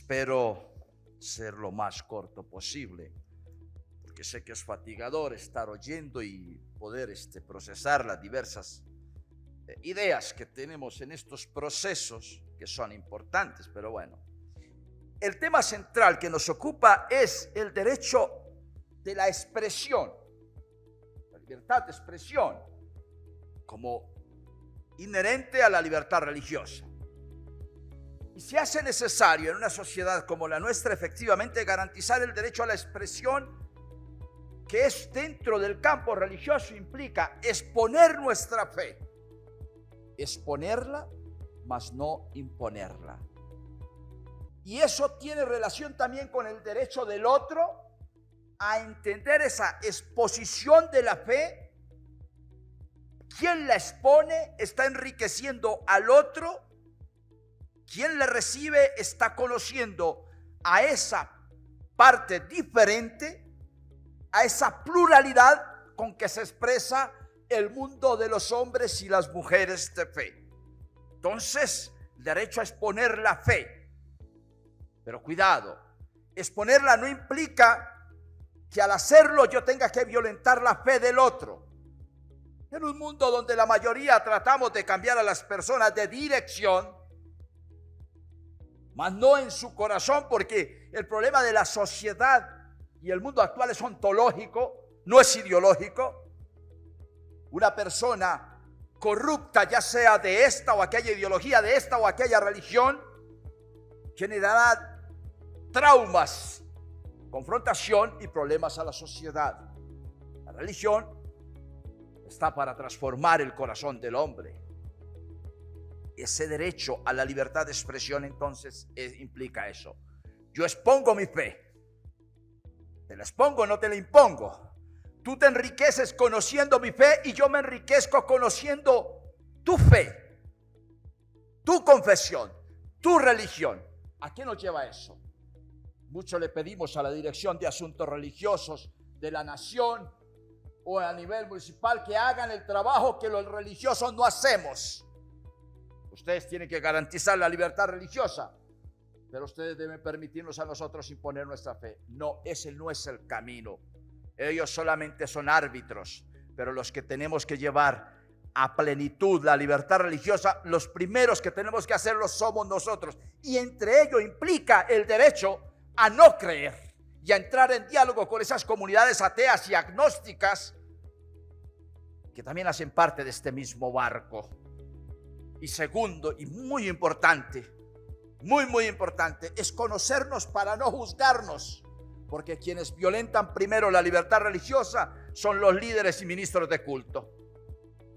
Espero ser lo más corto posible, porque sé que es fatigador estar oyendo y poder procesar las diversas ideas que tenemos en estos procesos que son importantes. Pero bueno, el tema central que nos ocupa es el derecho de la expresión, la libertad de expresión como inherente a la libertad religiosa. Y se hace necesario en una sociedad como la nuestra efectivamente garantizar el derecho a la expresión, que es dentro del campo religioso, implica exponer nuestra fe, exponerla, mas no imponerla. Y eso tiene relación también con el derecho del otro a entender esa exposición de la fe. Quien la expone está enriqueciendo al otro. Quien la recibe está conociendo a esa parte diferente, a esa pluralidad con que se expresa el mundo de los hombres y las mujeres de fe. Entonces, derecho a exponer la fe. Pero cuidado, exponerla no implica que al hacerlo yo tenga que violentar la fe del otro. En un mundo donde la mayoría tratamos de cambiar a las personas de dirección, mas no en su corazón, porque el problema de la sociedad y el mundo actual es ontológico, no es ideológico. Una persona corrupta, ya sea de esta o aquella ideología, de esta o aquella religión, generará traumas, confrontación y problemas a la sociedad. La religión está para transformar el corazón del hombre. Ese derecho a la libertad de expresión entonces implica eso. Yo expongo mi fe. Te la expongo, no te la impongo. Tú te enriqueces conociendo mi fe y yo me enriquezco conociendo tu fe, tu confesión, tu religión. ¿A qué nos lleva eso? Mucho le pedimos a la Dirección de Asuntos Religiosos de la Nación o a nivel municipal que hagan el trabajo que los religiosos no hacemos. Ustedes tienen que garantizar la libertad religiosa, pero ustedes deben permitirnos a nosotros imponer nuestra fe. No, ese no es el camino. Ellos solamente son árbitros, pero los que tenemos que llevar a plenitud la libertad religiosa, los primeros que tenemos que hacerlo somos nosotros. Y entre ello implica el derecho a no creer y a entrar en diálogo con esas comunidades ateas y agnósticas que también hacen parte de este mismo barco. Y segundo, y muy importante, es conocernos para no juzgarnos, porque quienes violentan primero la libertad religiosa son los líderes y ministros de culto.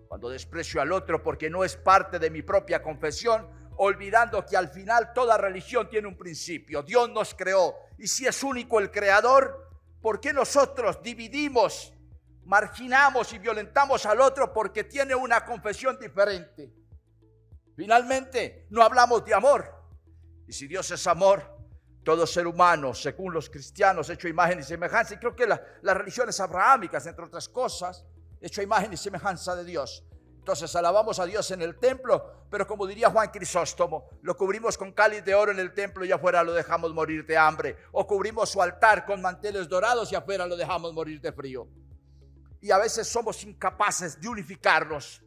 Cuando desprecio al otro porque no es parte de mi propia confesión, olvidando que al final toda religión tiene un principio. Dios nos creó, y si es único el creador, ¿por qué nosotros dividimos, marginamos y violentamos al otro porque tiene una confesión diferente? Finalmente, no hablamos de amor. Y si Dios es amor, todo ser humano, según los cristianos, hecho a imagen y semejanza, y creo que las religiones abrahámicas, entre otras cosas, hecho a imagen y semejanza de Dios. Entonces alabamos a Dios en el templo, pero como diría Juan Crisóstomo, lo cubrimos con cáliz de oro en el templo y afuera lo dejamos morir de hambre. O cubrimos su altar con manteles dorados y afuera lo dejamos morir de frío. Y a veces somos incapaces de unificarnos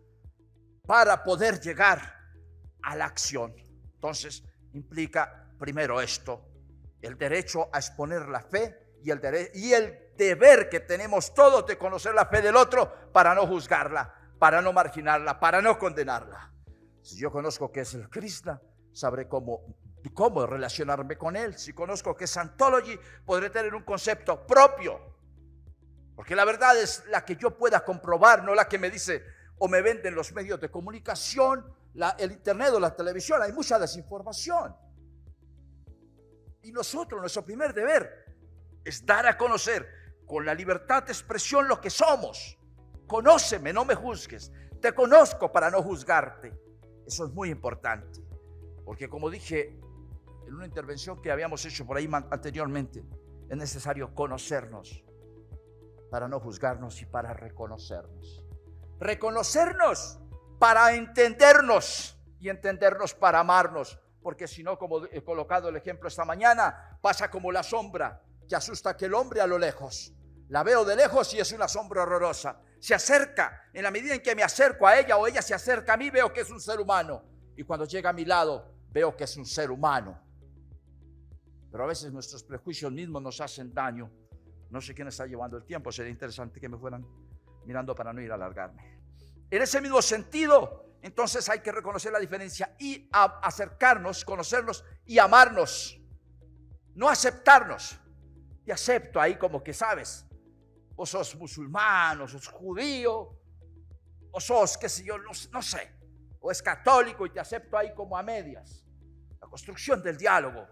para poder llegar a la acción. Entonces implica primero esto, el derecho a exponer la fe y el deber que tenemos todos de conocer la fe del otro para no juzgarla, para no marginarla, para no condenarla. Si yo conozco que es el Krishna, sabré cómo relacionarme con él. Si conozco que es Scientology, podré tener un concepto propio, porque la verdad es la que yo pueda comprobar, no la que me dice o me venden los medios de comunicación, el internet o la televisión. Hay mucha desinformación. Y nuestro primer deber es dar a conocer con la libertad de expresión lo que somos. Conóceme, no me juzgues. Te conozco para no juzgarte. Eso es muy importante. Porque como dije en una intervención que habíamos hecho por ahí anteriormente, es necesario conocernos para no juzgarnos y para reconocernos. Reconocernos para entendernos y entendernos para amarnos. porque si no, como he colocado el ejemplo esta mañana, pasa como la sombra que asusta a aquel hombre a lo lejos. La veo de lejos y es una sombra horrorosa. Se acerca, en la medida en que me acerco a ella o ella se acerca a mí, veo que es un ser humano. Y cuando llega a mi lado, veo que es un ser humano. Pero a veces nuestros prejuicios mismos nos hacen daño. No sé quién está llevando el tiempo, sería interesante que me fueran mirando para no ir a alargarme. En ese mismo sentido, entonces hay que reconocer la diferencia y acercarnos, conocernos y amarnos. No aceptarnos. Te acepto ahí como que sabes, o sos musulmán, o sos judío, o sos, qué sé yo, no sé, o es católico y te acepto ahí como a medias. La construcción del diálogo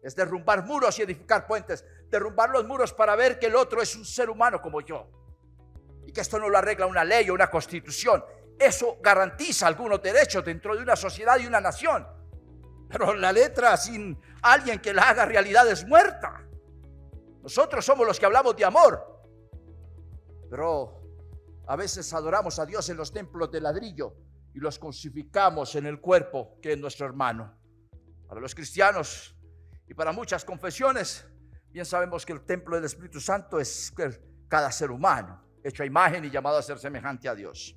es derrumbar muros y edificar puentes. Derrumbar los muros para ver que el otro es un ser humano como yo. Y que esto no lo arregla una ley o una constitución. Eso garantiza algunos derechos dentro de una sociedad y una nación. Pero la letra sin alguien que la haga realidad es muerta. Nosotros somos los que hablamos de amor. Pero a veces adoramos a Dios en los templos de ladrillo y los crucificamos en el cuerpo que es nuestro hermano. Para los cristianos y para muchas confesiones, bien sabemos que el templo del Espíritu Santo es cada ser humano, hecho a imagen y llamado a ser semejante a Dios.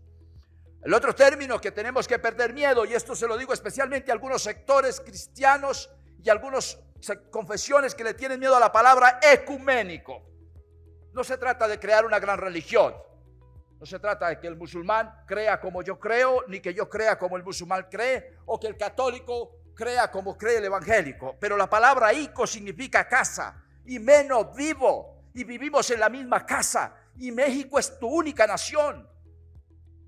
El otro término que tenemos que perder miedo, y esto se lo digo especialmente a algunos sectores cristianos y algunas confesiones que le tienen miedo a la palabra ecuménico. No se trata de crear una gran religión. No se trata de que el musulmán crea como yo creo, ni que yo crea como el musulmán cree, o que el católico crea como cree el evangélico. Pero la palabra ico significa casa, y menos vivo, y vivimos en la misma casa, y México es tu única nación.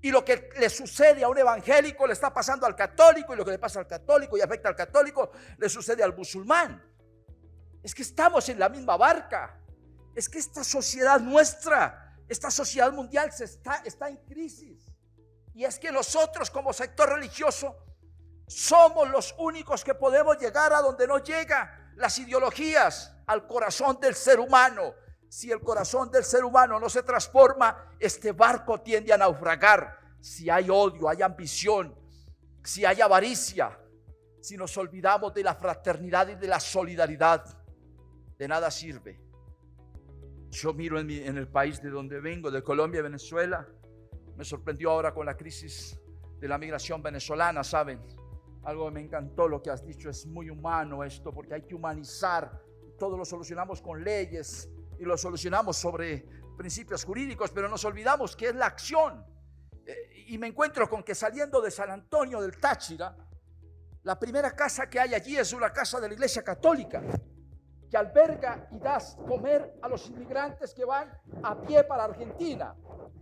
Y lo que le sucede a un evangélico le está pasando al católico, y lo que le pasa al católico y afecta al católico le sucede al musulmán. Es que estamos en la misma barca. Es que esta sociedad nuestra, esta sociedad mundial está en crisis. Y es que nosotros como sector religioso somos los únicos que podemos llegar a donde no llega las ideologías, al corazón del ser humano. Si el corazón del ser humano no se transforma, este barco tiende a naufragar. Si hay odio, hay ambición, si hay avaricia, si nos olvidamos de la fraternidad y de la solidaridad, de nada sirve. Yo miro en el país de donde vengo, de Colombia y Venezuela. Me sorprendió ahora con la crisis de la migración venezolana, ¿saben? Algo que me encantó lo que has dicho, es muy humano esto, porque hay que humanizar. Todo lo solucionamos con leyes y lo solucionamos sobre principios jurídicos, pero nos olvidamos que es la acción. Y me encuentro con que saliendo de San Antonio del Táchira, la primera casa que hay allí es una casa de la Iglesia Católica, que alberga y da comer a los inmigrantes que van a pie para Argentina,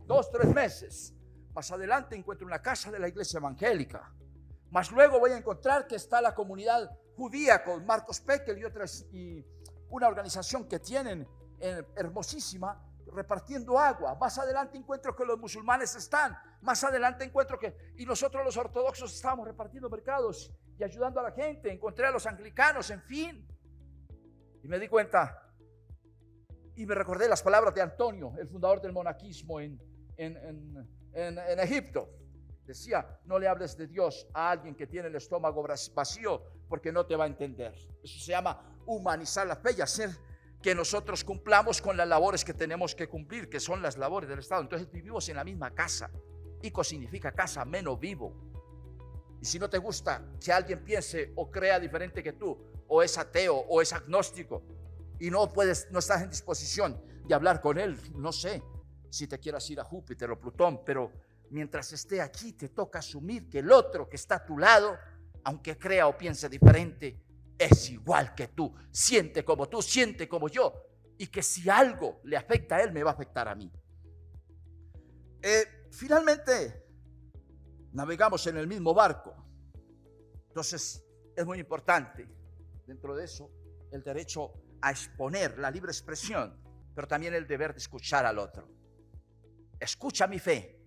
2-3 meses. Más adelante encuentro una casa de la Iglesia Evangélica. Más luego voy a encontrar que está la comunidad judía con Marcos Pekel y una organización que tienen hermosísima, repartiendo agua. Más adelante encuentro que los musulmanes están. Más adelante encuentro que, y nosotros los ortodoxos estamos repartiendo mercados y ayudando a la gente. Encontré a los anglicanos, en fin. Y me di cuenta y me recordé las palabras de Antonio, el fundador del monaquismo en Egipto. Decía: no le hables de Dios a alguien que tiene el estómago vacío, porque no te va a entender. Eso se llama humanizar la fe y hacer que nosotros cumplamos con las labores que tenemos que cumplir, que son las labores del Estado. Entonces vivimos en la misma casa. Ico significa casa, menos vivo. Y si no te gusta que alguien piense o crea diferente que tú, o es ateo o es agnóstico, y no estás en disposición de hablar con él, no sé si te quieras ir a Júpiter o Plutón, pero mientras esté aquí te toca asumir que el otro que está a tu lado, aunque crea o piense diferente, es igual que tú, siente como tú, siente como yo, y que si algo le afecta a él, me va a afectar a mí. Finalmente, navegamos en el mismo barco. Entonces, es muy importante, dentro de eso, el derecho a exponer, la libre expresión, pero también el deber de escuchar al otro. Escucha mi fe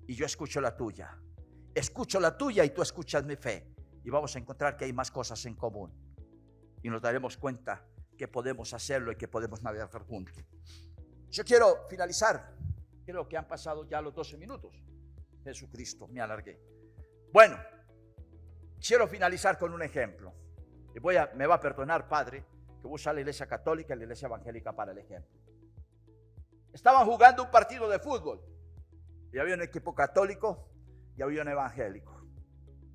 y yo escucho la tuya. Escucho la tuya y tú escuchas mi fe. Y vamos a encontrar que hay más cosas en común. Y nos daremos cuenta que podemos hacerlo y que podemos navegar juntos. Yo quiero finalizar. Creo que han pasado ya los 12 minutos. Jesucristo, me alargué. Bueno, Quiero finalizar con un ejemplo. Y me va a perdonar, padre, que voy a usar la iglesia católica y la iglesia evangélica para el ejemplo. Estaban jugando un partido de fútbol. Y había un equipo católico y había un evangélico.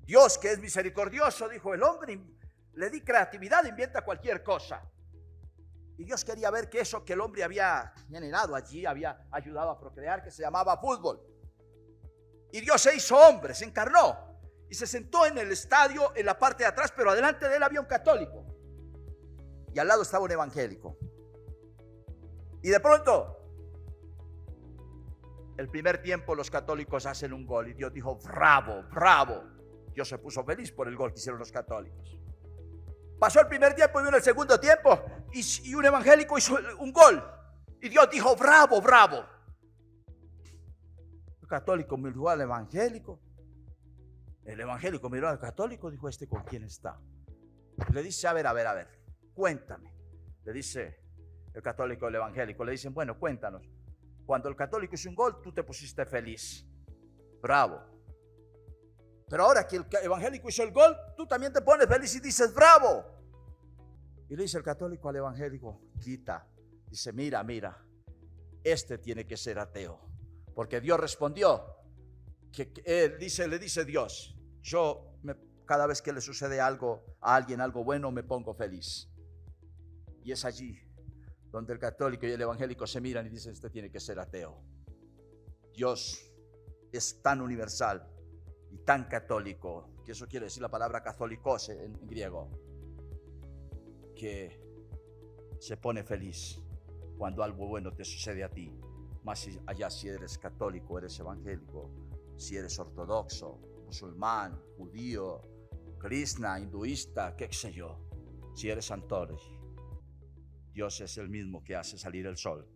Dios, que es misericordioso, dijo: el hombre le di creatividad, inventa cualquier cosa. Y Dios quería ver que eso que el hombre había generado allí, había ayudado a procrear, que se llamaba fútbol. Y Dios se hizo hombre, se encarnó y se sentó en el estadio en la parte de atrás, pero adelante de él había un católico y al lado estaba un evangélico. Y de pronto, el primer tiempo, los católicos hacen un gol y Dios dijo: bravo, bravo. Dios se puso feliz por el gol que hicieron los católicos. Pasó el primer tiempo y vino el segundo tiempo y un evangélico hizo un gol y Dios dijo: bravo, bravo. El católico miró al evangélico, el evangélico miró al católico, dijo: ¿este con quién está? Le dice: a ver, cuéntame. Le dice el católico al evangélico, le dicen: bueno, cuéntanos. Cuando el católico hizo un gol, tú te pusiste feliz, bravo. Pero ahora que el evangélico hizo el gol, tú también te pones feliz y dices: bravo. Y le dice el católico al evangélico: quita. Dice: mira, este tiene que ser ateo. Porque Dios respondió que le dice Dios: cada vez que le sucede algo a alguien, algo bueno, me pongo feliz. Y es allí donde el católico y el evangélico se miran y dicen: este tiene que ser ateo. Dios es tan universal y tan católico, que eso quiere decir la palabra católicos en griego, que se pone feliz cuando algo bueno te sucede a ti. Más allá si eres católico, eres evangélico, si eres ortodoxo, musulmán, judío, krishna, hinduista, qué sé yo, si eres santori, Dios es el mismo que hace salir el sol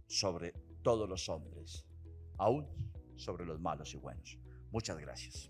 sobre todos los hombres, aún sobre los malos y buenos. Muchas gracias.